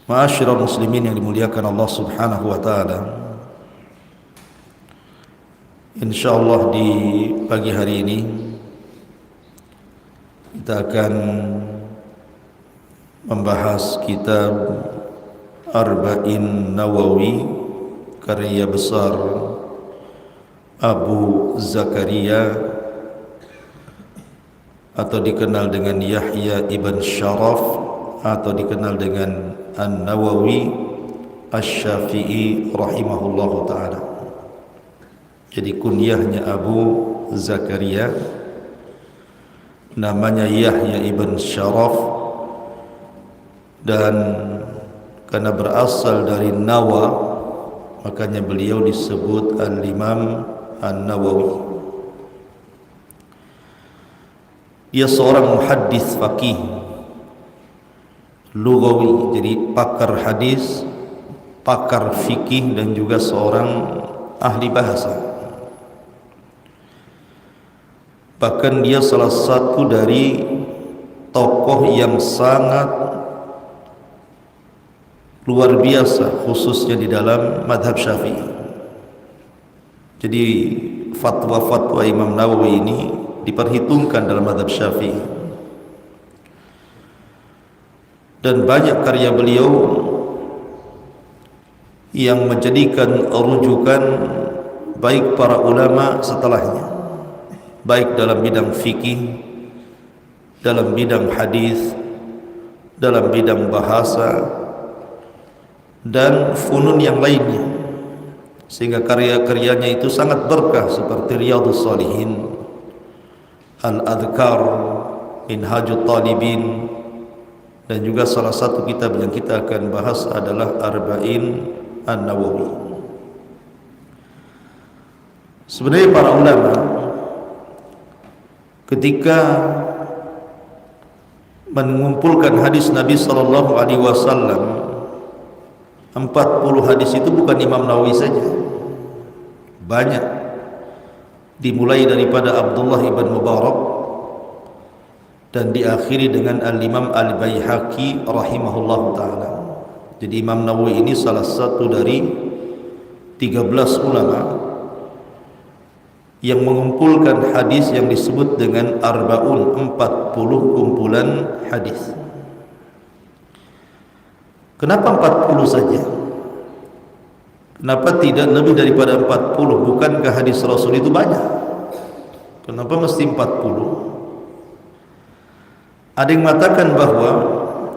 Ma'asyiral muslimin yang dimuliakan Allah Subhanahu wa taala. Insyaallah di pagi hari ini kita akan membahas kitab Arba'in Nawawi karya besar Abu Zakaria atau dikenal dengan Yahya ibn Sharaf atau dikenal dengan An-Nawawi Asy-Syafi'i rahimahullahu ta'ala. Jadi kunyahnya Abu Zakaria, namanya Yahya ibn Sharaf, dan karena berasal dari Nawa makanya beliau disebut Al-Imam An-Nawawi. Dia seorang muhaddits faqih lughawi, jadi pakar hadis, pakar fikih, dan juga seorang ahli bahasa. Bahkan dia salah satu dari tokoh yang sangat luar biasa khususnya di dalam madhab Syafi'i. Jadi fatwa-fatwa Imam Nawawi ini diperhitungkan dalam madhab Syafi'i. Dan banyak karya beliau yang menjadikan rujukan baik para ulama setelahnya, baik dalam bidang fikih, dalam bidang hadis, dalam bidang bahasa, dan funun yang lainnya, sehingga karya-karyanya itu sangat berkah seperti Riyadhus Shalihin, Al-Adhkar, Minhajut Talibin, dan juga salah satu kitab yang kita akan bahas adalah Arba'in An-Nawawi. Sebenarnya para ulama ketika mengumpulkan hadis Nabi sallallahu alaihi wasallam, 40 hadis itu bukan Imam Nawawi saja, banyak, dimulai daripada Abdullah ibn Mubarak dan diakhiri dengan Al-Imam Al-Baihaqi rahimahullah ta'ala. Jadi Imam Nawawi ini salah satu dari 13 ulama yang mengumpulkan hadis yang disebut dengan Arba'un, 40 kumpulan hadis. Kenapa 40 saja? Kenapa tidak lebih daripada 40? Bukankah hadis Rasul itu banyak? Kenapa mesti 40? Ada yang mengatakan bahwa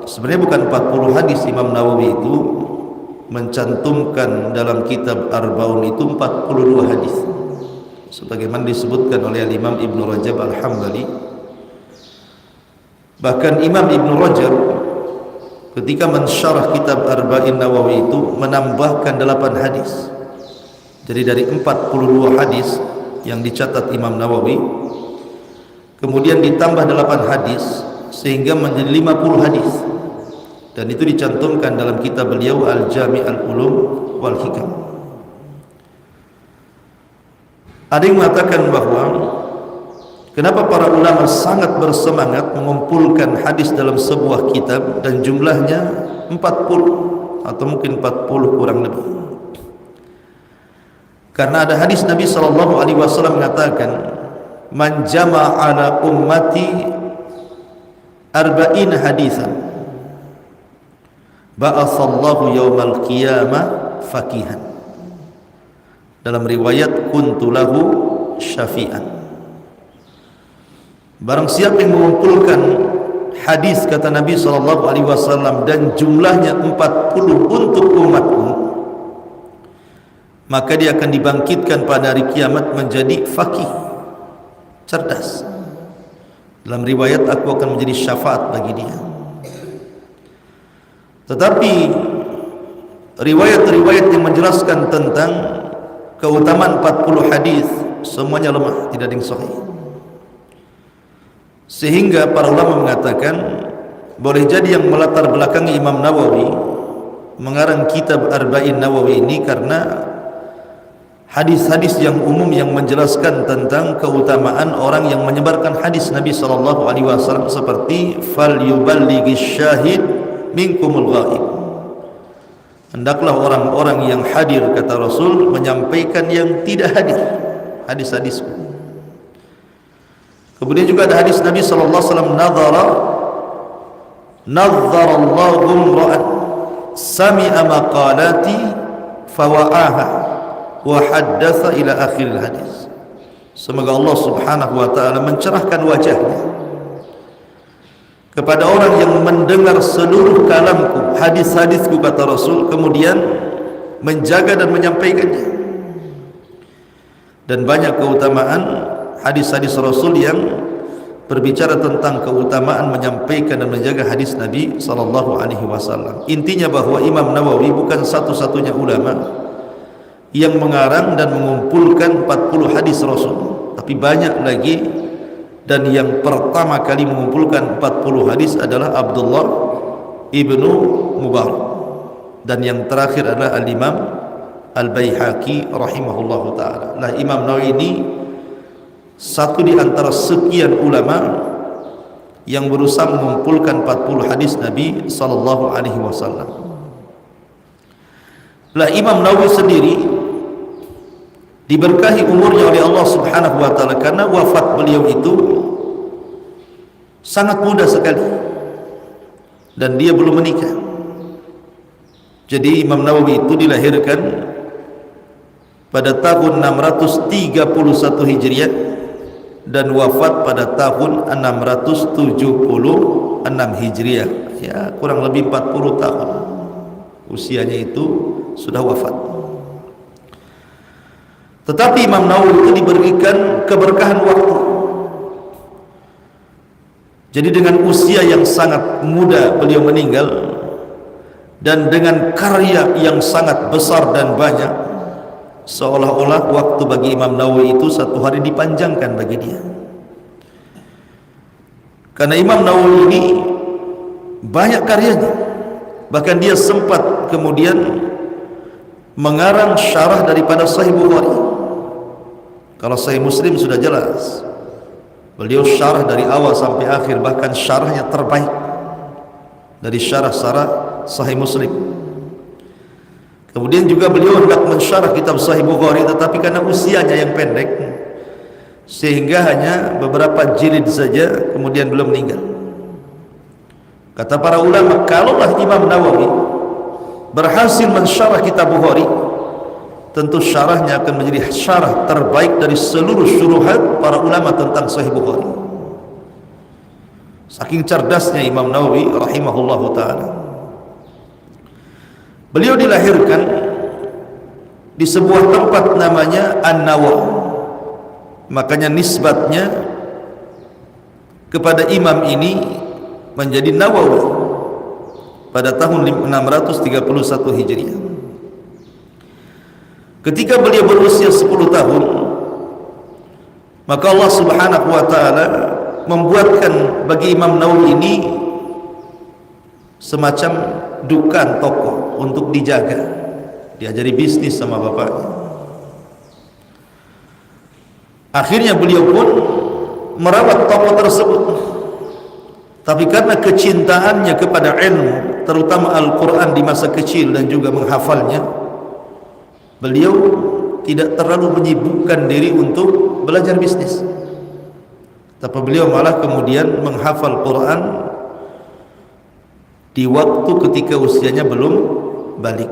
sebenarnya bukan 40 hadis. Imam Nawawi itu mencantumkan dalam kitab Arba'un itu 42 hadis, sebagaimana disebutkan oleh Imam Ibn Rajab Al-Hambali. Bahkan Imam Ibn Rajab ketika mensyarah kitab Arba'in Nawawi itu menambahkan 8 hadis. Jadi dari 42 hadis yang dicatat Imam Nawawi, kemudian ditambah 8 hadis sehingga menjadi 50 hadis, dan itu dicantumkan dalam kitab beliau Al-Jami' Al-Ulum wal Hikam. Ada yang mengatakan bahwa kenapa para ulama sangat bersemangat mengumpulkan hadis dalam sebuah kitab dan jumlahnya 40 atau mungkin 40 kurang lebih. Karena ada hadis Nabi sallallahu alaihi wasallam mengatakan, "Man jama'a ala ummati arba'in hadisan ba'atsallahu yaumal qiyamah faqihan." Dalam riwayat kuntu lahu syafi'an. Barang siapa yang mengumpulkan hadis, kata Nabi sallallahu alaihi wasallam, dan jumlahnya 40 untuk umatku, maka dia akan dibangkitkan pada hari kiamat menjadi faqih, cerdas. Dalam riwayat, aku akan menjadi syafaat bagi dia. Tetapi riwayat-riwayat yang menjelaskan tentang keutamaan 40 hadis semuanya lemah, tidak ada yang sahih. Sehingga para ulama mengatakan boleh jadi yang melatar belakangi Imam Nawawi mengarang kitab Arba'in Nawawi ini karena hadis-hadis yang umum yang menjelaskan tentang keutamaan orang yang menyebarkan hadis Nabi sallallahu alaihi wasallam, seperti fal yuballighish syahid minkumul ghaib, hendaklah orang-orang yang hadir, kata Rasul, menyampaikan yang tidak hadir, hadis-hadisku. Kemudian juga ada hadis Nabi sallallahu alaihi wasallam, nadzara Allahu imra'an sami'a maqalati fawa'aha wa haddatsa ila akhir hadis. Semoga Allah Subhanahu wa taala mencerahkan wajahnya kepada orang yang mendengar seluruh kalamku, hadis-hadisku, kata Rasul, kemudian menjaga dan menyampaikannya. Dan banyak keutamaan hadis-hadis Rasul yang berbicara tentang keutamaan menyampaikan dan menjaga hadis Nabi sallallahu alaihi wasallam. Intinya bahwa Imam Nawawi bukan satu-satunya ulama yang mengarang dan mengumpulkan 40 hadis Rasul, tapi banyak lagi. Dan yang pertama kali mengumpulkan 40 hadis adalah Abdullah ibnu Mubarak, dan yang terakhir adalah Al-Imam Al-Baihaqi rahimahullahu ta'ala. Nah, Imam Nawawi ini satu di antara sekian ulama yang berusaha mengumpulkan 40 hadis Nabi sallallahu alaihi wasallam. Lah, Imam Nawawi sendiri diberkahi umurnya oleh Allah Subhanahu wa taala karena wafat beliau itu sangat muda sekali dan dia belum menikah. Jadi Imam Nawawi itu dilahirkan pada tahun 631 Hijriah dan wafat pada tahun 676 Hijriah. Ya, kurang lebih 40 tahun usianya itu sudah wafat. Tetapi Imam Nawawi itu diberikan keberkahan waktu. Jadi dengan usia yang sangat muda beliau meninggal, dan dengan karya yang sangat besar dan banyak, seolah-olah waktu bagi Imam Nawawi itu satu hari dipanjangkan bagi dia. Karena Imam Nawawi ini banyak karyanya, bahkan dia sempat kemudian mengarang syarah daripada Sahih Bukhari. Kalau Sahih Muslim sudah jelas, beliau syarah dari awal sampai akhir, bahkan syarahnya terbaik dari syarah-syarah Sahih Muslim. Kemudian juga beliau hendak mensyarah kitab Sahih Bukhari, tetapi karena usianya yang pendek sehingga hanya beberapa jilid saja, kemudian belum meninggal. Kata para ulama, kalaulah Imam Nawawi berhasil mensyarah kitab Bukhari, tentu syarahnya akan menjadi syarah terbaik dari seluruh syuruhat para ulama tentang Sahih Bukhari. Saking cerdasnya Imam Nawawi rahimahullahu ta'ala. Beliau dilahirkan di sebuah tempat namanya An-Nawa, makanya nisbatnya kepada imam ini menjadi Nawawi pada tahun 631 Hijriah. Ketika beliau berusia 10 tahun, maka Allah Subhanahu wa taala membuatkan bagi Imam Nawawi ini semacam dukan toko untuk dijaga. Diajari bisnis sama bapaknya. Akhirnya beliau pun merawat toko tersebut. Tapi karena kecintaannya kepada ilmu, terutama Al-Quran di masa kecil dan juga menghafalnya, beliau tidak terlalu menyibukkan diri untuk belajar bisnis. Tapi beliau malah kemudian menghafal Quran di waktu ketika usianya belum balik.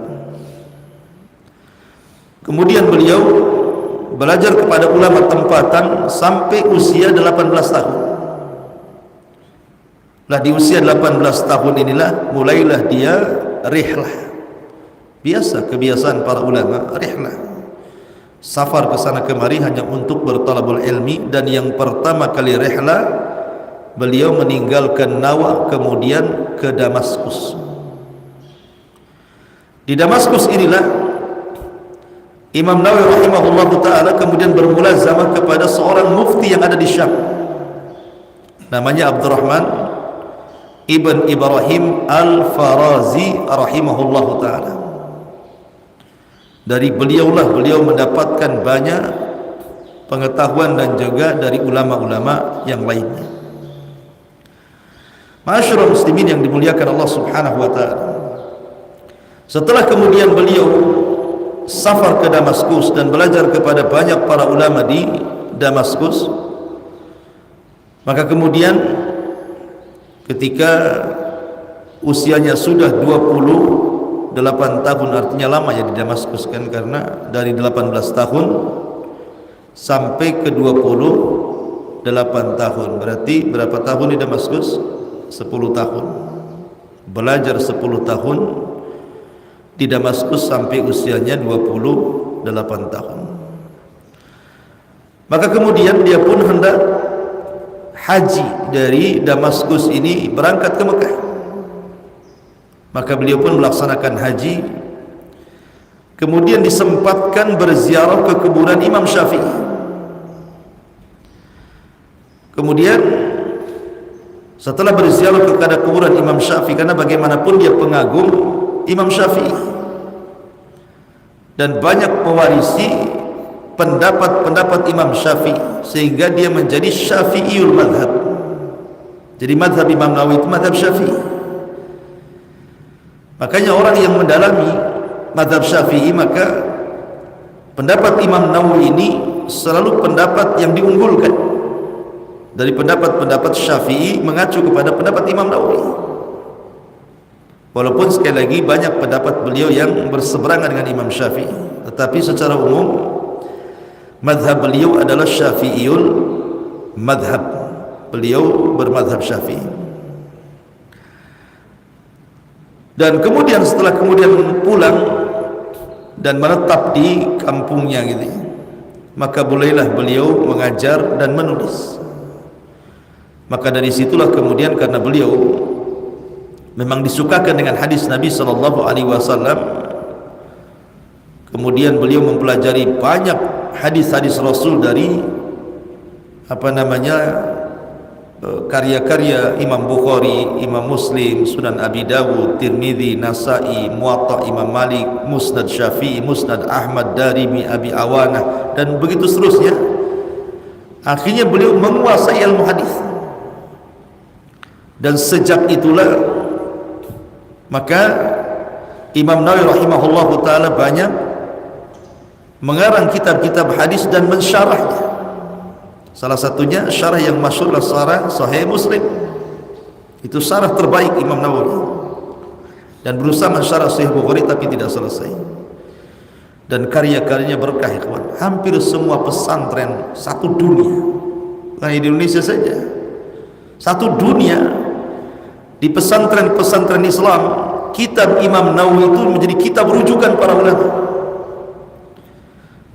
Kemudian beliau belajar kepada ulama tempatan sampai usia 18 tahun. Lah di usia 18 tahun inilah mulailah dia rihlah. Biasa kebiasaan para ulama, rihlah, safar ke sana kemari hanya untuk bertalabul ilmi. Dan yang pertama kali rihlah, beliau meninggalkan Nawa kemudian ke Damaskus. Di Damaskus inilah Imam Nawawi rahimahullahu ta'ala kemudian bermulazamah kepada seorang mufti yang ada di Syam, namanya Abdurrahman ibn Ibrahim Al-Farazi rahimahullahu ta'ala. Dari beliaulah beliau mendapatkan banyak pengetahuan dan juga dari ulama-ulama yang lainnya. Ma'asyiral muslimin yang dimuliakan Allah Subhanahu wa taala. Setelah kemudian beliau safar ke Damaskus dan belajar kepada banyak para ulama di Damaskus, maka kemudian ketika usianya sudah 28 tahun, artinya lama ya di Damaskus kan, karena dari 18 tahun sampai ke 28 tahun, berarti berapa tahun di Damaskus? 10 tahun. Belajar 10 tahun di Damaskus sampai usianya 28 tahun. Maka kemudian dia pun hendak haji dari Damaskus ini berangkat ke Mekah. Maka beliau pun melaksanakan haji, kemudian disempatkan berziarah ke kuburan Imam Syafi'i. Kemudian setelah berziarah kepada kuburan Imam Syafi'i, karena bagaimanapun dia pengagum Imam Syafi'i dan banyak mewarisi pendapat-pendapat Imam Syafi'i, sehingga dia menjadi Syafi'iyul madhab. Jadi madhab Imam Nawawi itu madhab Syafi'i. Makanya orang yang mendalami madhab Syafi'i, maka pendapat Imam Nawawi ini selalu pendapat yang diunggulkan dari pendapat-pendapat Syafi'i, mengacu kepada pendapat Imam Nawawi. Walaupun sekali lagi banyak pendapat beliau yang berseberangan dengan Imam Syafi'i, tetapi secara umum madhab beliau adalah Syafi'iyul madhab. Beliau bermadhab Syafi'i. Dan kemudian setelah kemudian pulang dan menetap di kampungnya gitu, maka bolehlah beliau mengajar dan menulis. Maka dari situlah kemudian, karena beliau memang disukakan dengan hadis Nabi sallallahu alaihi wasallam, kemudian beliau mempelajari banyak hadis-hadis Rasul dari karya-karya Imam Bukhari, Imam Muslim, Sunan Abi Dawud, Tirmidzi, Nasa'i, Muwatta Imam Malik, Musnad Syafi'i, Musnad Ahmad, Darimi, Abi Awanah, dan begitu seterusnya. Akhirnya beliau menguasai ilmu hadis. Dan sejak itulah maka Imam Nawawi rahimahullahu taala banyak mengarang kitab-kitab hadis dan mensyarahnya. Salah satunya syarah yang masyhur adalah syarah Sahih Muslim. Itu syarah terbaik Imam Nawawi. Dan berusaha mensyarah Sahih Bukhari tapi tidak selesai. Dan karya-karyanya berkah ya kawan. Hampir semua pesantren satu dunia, bukan di Indonesia saja, satu dunia, di pesantren-pesantren Islam, kitab Imam Nawawi itu menjadi kitab rujukan para ulama.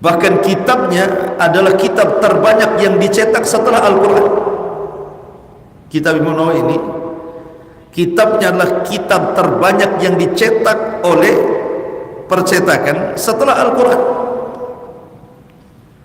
Bahkan kitabnya adalah kitab terbanyak yang dicetak setelah Al-Quran. Kitab Imam Nawawi ini, kitabnya adalah kitab terbanyak yang dicetak oleh percetakan setelah Al-Quran.